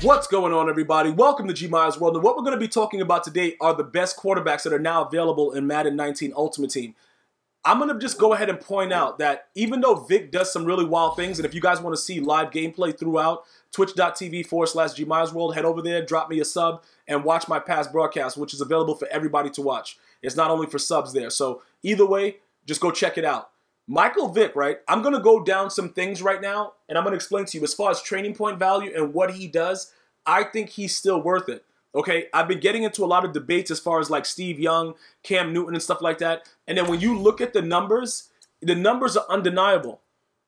What's going on, everybody? Welcome to GmiasWorld, and what we're going to be talking about today are the best quarterbacks that are now available in Madden 19 Ultimate Team. I'm going to just go ahead and point out that even though Vick does some really wild things, and if you guys want to see live gameplay throughout, twitch.tv/GmiasWorld, head over there, drop me a sub, and watch my past broadcast, which is available for everybody to watch. It's not only for subs there, so either way, just go check it out. Michael Vick, right? I'm going to go down some things right now, and I'm going to explain to you as far as training point value and what he does. I think he's still worth it. Okay, I've been getting into a lot of debates as far as like Steve Young, Cam Newton, and stuff like that. And then when you look at the numbers are undeniable.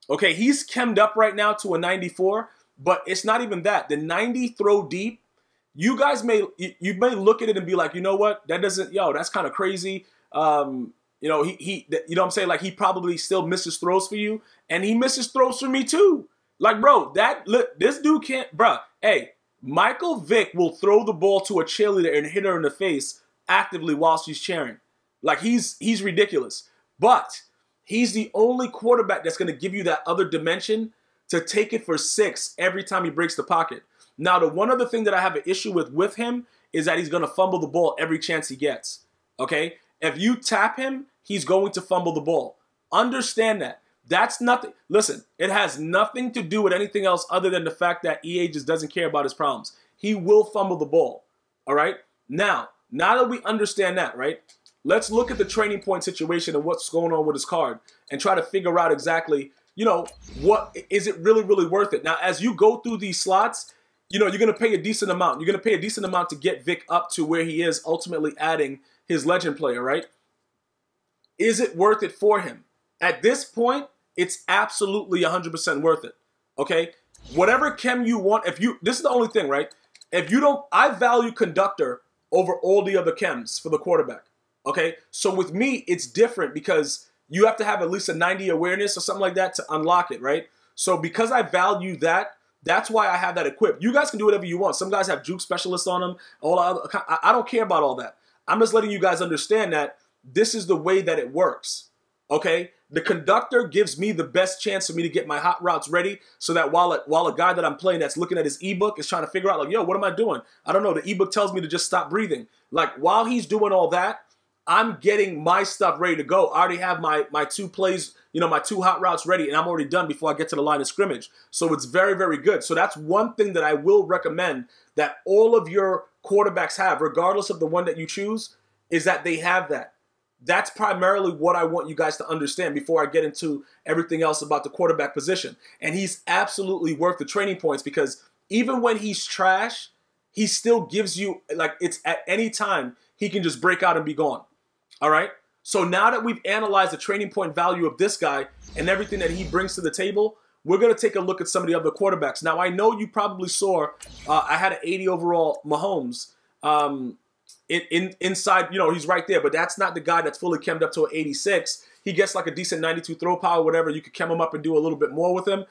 Okay, he's chemmed up right now to a 94, but it's not even that. The 90 throw deep, you guys may look at it and be like, you know what? That doesn't, that's kind of crazy. You know, you know what I'm saying? Like, he probably still misses throws for you, and he misses throws for me too. Like, bro, this dude can't, bro. Hey, Michael Vick will throw the ball to a cheerleader and hit her in the face actively while she's cheering. Like, he's ridiculous. But he's the only quarterback that's going to give you that other dimension to take it for 6 every time he breaks the pocket. Now, the one other thing that I have an issue with him is that he's going to fumble the ball every chance he gets. Okay? If you tap him, he's going to fumble the ball. Understand that. That's nothing. Listen, it has nothing to do with anything else other than the fact that EA just doesn't care about his problems. He will fumble the ball. All right? Now that we understand that, right? Let's look at the training point situation and what's going on with his card and try to figure out exactly, you know, what is it really worth it. Now, as you go through these slots, you know, you're going to pay a decent amount. You're going to pay a decent amount to get Vick up to where he is, ultimately adding his legend player, right? Is it worth it for him? At this point, it's absolutely 100% worth it, okay? Whatever chem you want, this is the only thing, right? I value conductor over all the other chems for the quarterback, okay? So with me, it's different because you have to have at least a 90 awareness or something like that to unlock it, right? So because I value that, that's why I have that equipped. You guys can do whatever you want. Some guys have juke specialists on them. I don't care about all that. I'm just letting you guys understand that this is the way that it works, okay? The conductor gives me the best chance for me to get my hot routes ready so that while a guy that I'm playing that's looking at his ebook is trying to figure out, like, yo, what am I doing? I don't know. The ebook tells me to just stop breathing. Like, while he's doing all that, I'm getting my stuff ready to go. I already have my 2 plays, you know, my 2 hot routes ready, and I'm already done before I get to the line of scrimmage. So it's very, very good. So that's one thing that I will recommend that all of your quarterbacks have, regardless of the one that you choose, is that they have that. That's primarily what I want you guys to understand before I get into everything else about the quarterback position. And he's absolutely worth the training points because even when he's trash, he still gives you, like, it's at any time he can just break out and be gone. All right? So now that we've analyzed the training point value of this guy and everything that he brings to the table, we're going to take a look at some of the other quarterbacks. Now, I know you probably saw I had an 80 overall Mahomes. Inside, you know, he's right there, but that's not the guy that's fully chemmed up to an 86. He gets like a decent 92 throw power, whatever. You could chem him up and do a little bit more with him.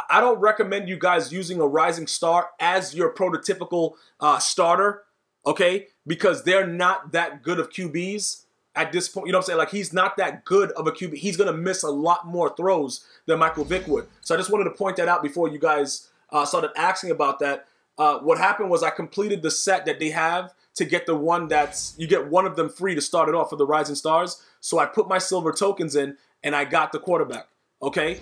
I don't recommend you guys using a rising star as your prototypical starter, okay? Because they're not that good of QBs at this point. You know what I'm saying? Like, he's not that good of a QB. He's going to miss a lot more throws than Michael Vick would. So I just wanted to point that out before you guys started asking about that. What happened was I completed the set that they have to get the one you get one of them free to start it off for the Rising Stars. So I put my silver tokens in and I got the quarterback, okay?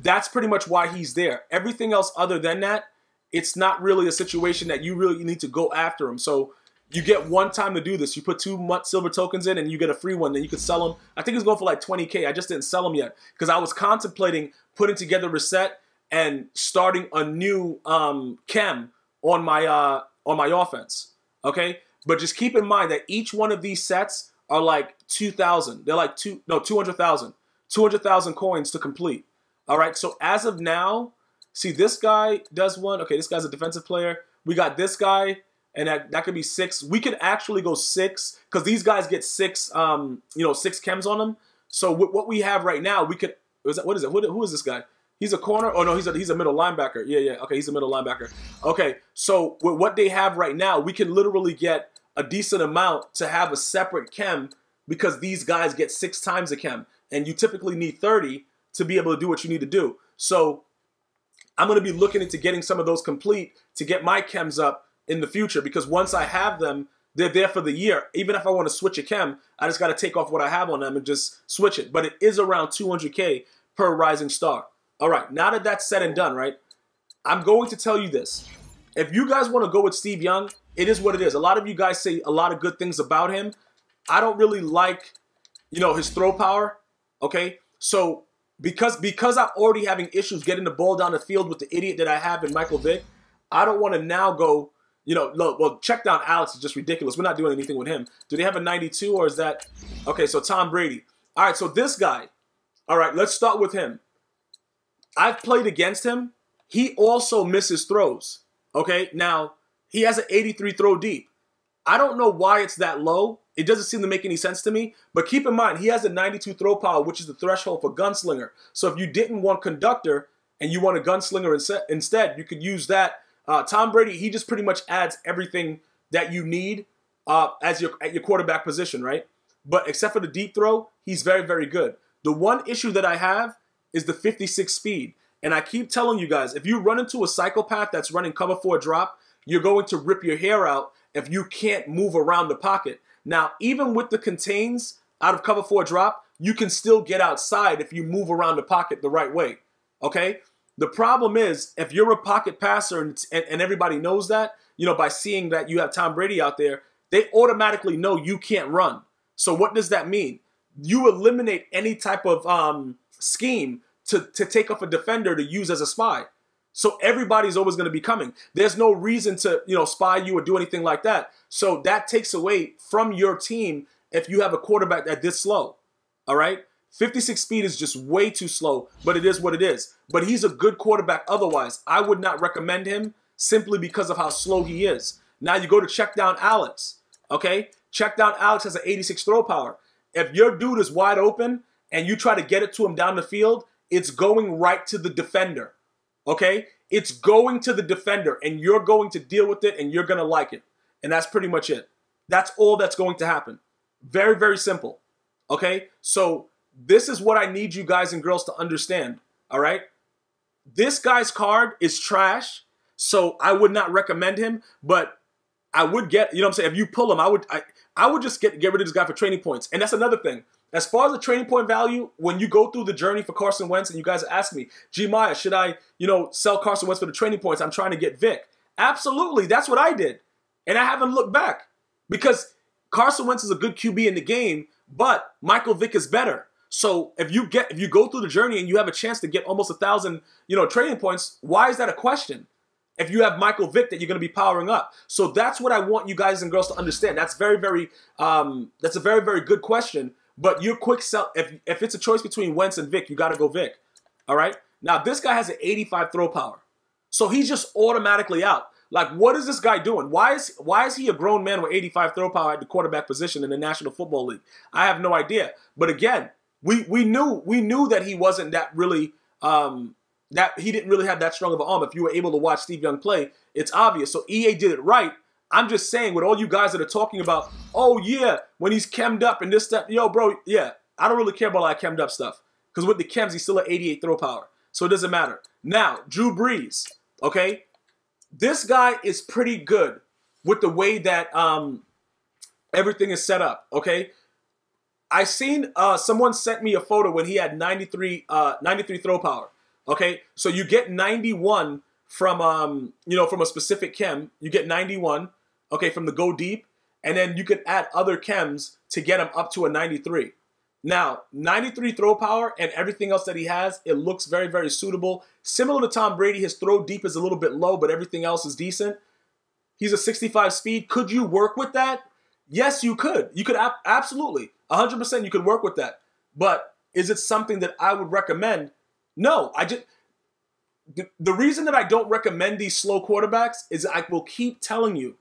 That's pretty much why he's there. Everything else other than that, it's not really a situation that you really need to go after him. So you get one time to do this. You put 2 silver tokens in and you get a free one. Then you can sell them. I think it's going for like 20K. I just didn't sell them yet because I was contemplating putting together a set and starting a new chem on my offense, okay? But just keep in mind that each one of these sets are like 2,000. They're like 200,000. 200,000 coins to complete. All right, so as of now, see, this guy does one. Okay, this guy's a defensive player. We got this guy, and that could be 6. We could actually go 6 because these guys get 6, 6 chems on them. So what we have right now, we could. What is it? Who is this guy? He's a corner? Oh, no, he's a middle linebacker. Yeah. Okay, he's a middle linebacker. Okay, so with what they have right now, we can literally get a decent amount to have a separate chem because these guys get 6 times the chem. And you typically need 30 to be able to do what you need to do. So I'm going to be looking into getting some of those complete to get my chems up in the future, because once I have them, they're there for the year. Even if I want to switch a chem, I just got to take off what I have on them and just switch it. But it is around 200K per rising star. All right, now that that's said and done, right, I'm going to tell you this. If you guys want to go with Steve Young, it is what it is. A lot of you guys say a lot of good things about him. I don't really like, you know, his throw power, okay? So because I'm already having issues getting the ball down the field with the idiot that I have in Michael Vick, I don't want to now go, you know, look, well, check down Alex is just ridiculous. We're not doing anything with him. Do they have a 92 or is that? Okay, so Tom Brady. All right, so this guy, all right, let's start with him. I've played against him. He also misses throws, okay? Now, he has an 83 throw deep. I don't know why it's that low. It doesn't seem to make any sense to me. But keep in mind, he has a 92 throw power, which is the threshold for gunslinger. So if you didn't want conductor and you want a gunslinger instead, you could use that. Tom Brady, he just pretty much adds everything that you need at your quarterback position, right? But except for the deep throw, he's very, very good. The one issue that I have is the 56 speed. And I keep telling you guys, if you run into a psychopath that's running cover 4 drop, you're going to rip your hair out if you can't move around the pocket. Now, even with the contains out of cover 4 drop, you can still get outside if you move around the pocket the right way, okay? The problem is, if you're a pocket passer and everybody knows that, you know, by seeing that you have Tom Brady out there, they automatically know you can't run. So what does that mean? You eliminate any type of scheme to take off a defender to use as a spy. So everybody's always going to be coming. There's no reason to, you know, spy you or do anything like that. So that takes away from your team if you have a quarterback that's this slow, all right? 56 speed is just way too slow, but it is what it is. But he's a good quarterback otherwise. I would not recommend him simply because of how slow he is. Now you go to check down Alex, okay? Check down Alex has an 86 throw power. If your dude is wide open and you try to get it to him down the field, it's going right to the defender. Okay? It's going to the defender, and you're going to deal with it, and you're going to like it. And that's pretty much it. That's all that's going to happen. Very, very simple. Okay? So this is what I need you guys and girls to understand. All right? This guy's card is trash, so I would not recommend him, but I would get, you know what I'm saying, if you pull him, I would just get rid of this guy for training points. And that's another thing. As far as the training point value, when you go through the journey for Carson Wentz and you guys ask me, Gmia, should I, you know, sell Carson Wentz for the training points? I'm trying to get Vick. Absolutely. That's what I did. And I haven't looked back because Carson Wentz is a good QB in the game, but Michael Vick is better. So if you go through the journey and you have a chance to get almost 1,000, you know, training points, why is that a question? If you have Michael Vick that you're going to be powering up. So that's what I want you guys and girls to understand. That's very, very, that's a very, very good question. But your quick sell, if it's a choice between Wentz and Vick, you got to go Vick. All right? Now, this guy has an 85 throw power. So he's just automatically out. Like, what is this guy doing? Why is he a grown man with 85 throw power at the quarterback position in the National Football League? I have no idea. But again, we knew that he wasn't that really, that he didn't really have that strong of an arm. If you were able to watch Steve Young play, it's obvious. So EA did it right. I'm just saying, with all you guys that are talking about, oh yeah, when he's chemmed up and this stuff, yo, bro, yeah, I don't really care about all that chemmed up stuff. Because with the chems, he's still at 88 throw power. So it doesn't matter. Now, Drew Brees, okay? This guy is pretty good with the way that everything is set up, okay? I seen someone sent me a photo when he had 93 throw power, okay? So you get 91 from, you know, from a specific chem. You get 91, okay, from the go deep. And then you can add other chems to get him up to a 93. Now, 93 throw power and everything else that he has, it looks very, very suitable. Similar to Tom Brady, his throw deep is a little bit low, but everything else is decent. He's a 65 speed. Could you work with that? Yes, you could. You could absolutely. 100% you could work with that. But is it something that I would recommend? No. The reason that I don't recommend these slow quarterbacks is I will keep telling you,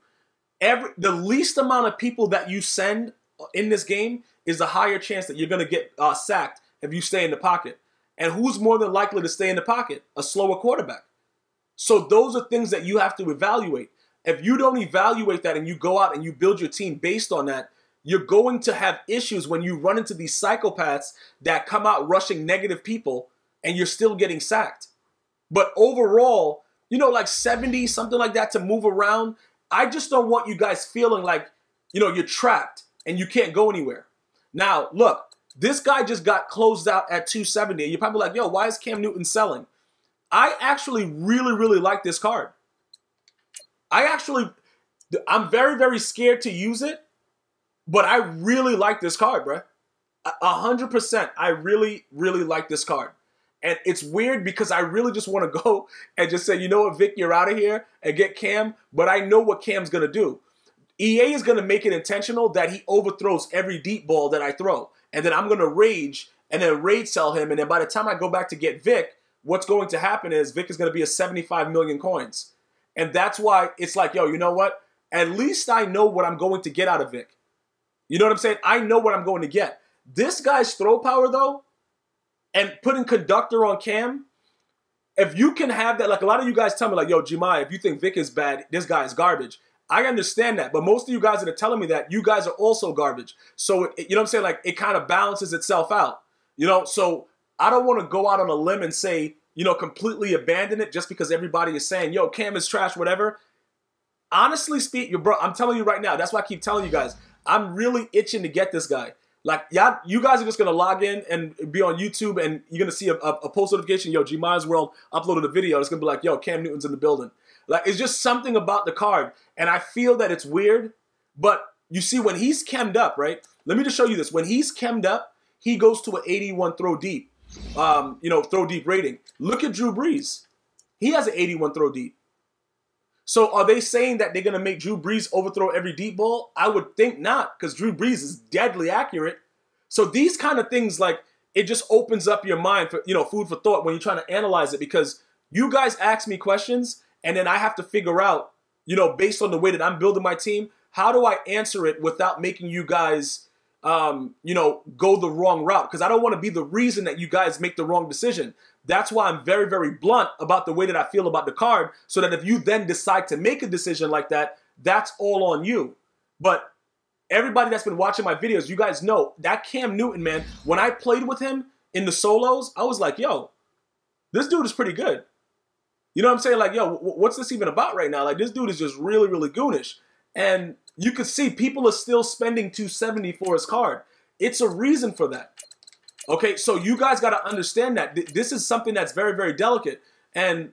the least amount of people that you send in this game is the higher chance that you're going to get sacked if you stay in the pocket. And who's more than likely to stay in the pocket? A slower quarterback. So those are things that you have to evaluate. If you don't evaluate that and you go out and you build your team based on that, you're going to have issues when you run into these psychopaths that come out rushing negative people and you're still getting sacked. But overall, you know, like 70, something like that to move around. I just don't want you guys feeling like, you know, you're trapped and you can't go anywhere. Now, look, this guy just got closed out at 270. And you're probably like, yo, why is Cam Newton selling? I actually really, really like this card. I'm very, very scared to use it, but I really like this card, bro. 100%. I really, really like this card. And it's weird because I really just want to go and just say, you know what, Vic, you're out of here and get Cam. But I know what Cam's going to do. EA is going to make it intentional that he overthrows every deep ball that I throw. And then I'm going to rage and then raid sell him. And then by the time I go back to get Vic, what's going to happen is Vic is going to be a 75 million coins. And that's why it's like, yo, you know what? At least I know what I'm going to get out of Vic. You know what I'm saying? I know what I'm going to get. This guy's throw power, though, and putting conductor on Cam, if you can have that, like a lot of you guys tell me, like, yo, Gmia, if you think Vic is bad, this guy is garbage. I understand that, but most of you guys that are telling me that, you guys are also garbage. So, you know what I'm saying? Like, it kind of balances itself out, you know? So, I don't want to go out on a limb and say, you know, completely abandon it just because everybody is saying, yo, Cam is trash, whatever. Honestly speaking, bro, I'm telling you right now, that's why I keep telling you guys, I'm really itching to get this guy. Like, yeah, you guys are just going to log in and be on YouTube and you're going to see a post notification, yo, GmiasWorld uploaded a video. It's going to be like, yo, Cam Newton's in the building. Like, it's just something about the card. And I feel that it's weird. But you see, when he's chemmed up, right? Let me just show you this. When he's chemmed up, he goes to an 81 throw deep, you know, throw deep rating. Look at Drew Brees. He has an 81 throw deep. So are they saying that they're going to make Drew Brees overthrow every deep ball? I would think not, because Drew Brees is deadly accurate. So these kind of things, like, it just opens up your mind for, you know, food for thought when you're trying to analyze it, because you guys ask me questions and then I have to figure out, you know, based on the way that I'm building my team, how do I answer it without making you guys, you know, go the wrong route? Because I don't want to be the reason that you guys make the wrong decision. That's why I'm very, very blunt about the way that I feel about the card, so that if you then decide to make a decision like that, that's all on you. But everybody that's been watching my videos, you guys know that Cam Newton, man, when I played with him in the solos, I was like, yo, this dude is pretty good. You know what I'm saying? Like, yo, what's this even about right now? Like, this dude is just really, really goonish. And you can see people are still spending $270 for his card. It's a reason for that. Okay, so you guys got to understand that this is something that's very, very delicate. And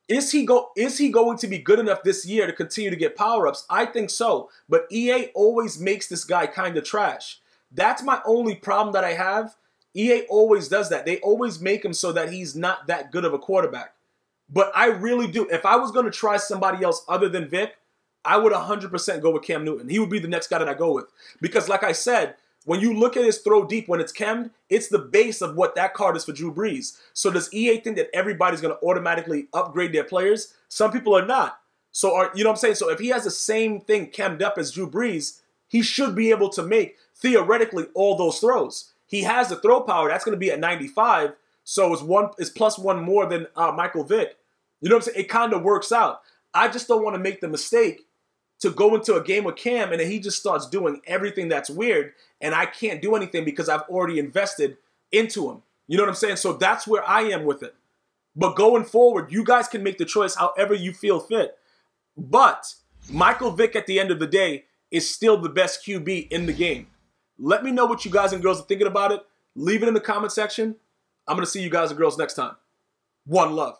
is he going to be good enough this year to continue to get power-ups? I think so. But EA always makes this guy kind of trash. That's my only problem that I have. EA always does that. They always make him so that he's not that good of a quarterback. But I really do. If I was going to try somebody else other than Vic, I would 100% go with Cam Newton. He would be the next guy that I go with. Because like I said, when you look at his throw deep when it's chemmed, it's the base of what that card is for Drew Brees. So does EA think that everybody's going to automatically upgrade their players? Some people are not. So, you know what I'm saying? So if he has the same thing chemmed up as Drew Brees, he should be able to make, theoretically, all those throws. He has the throw power. That's going to be at 95. So it's plus one more than Michael Vick. You know what I'm saying? It kind of works out. I just don't want to make the mistake to go into a game with Cam and then he just starts doing everything that's weird and I can't do anything because I've already invested into him. You know what I'm saying? So that's where I am with it. But going forward, you guys can make the choice however you feel fit. But Michael Vick at the end of the day is still the best QB in the game. Let me know what you guys and girls are thinking about it. Leave it in the comment section. I'm going to see you guys and girls next time. One love.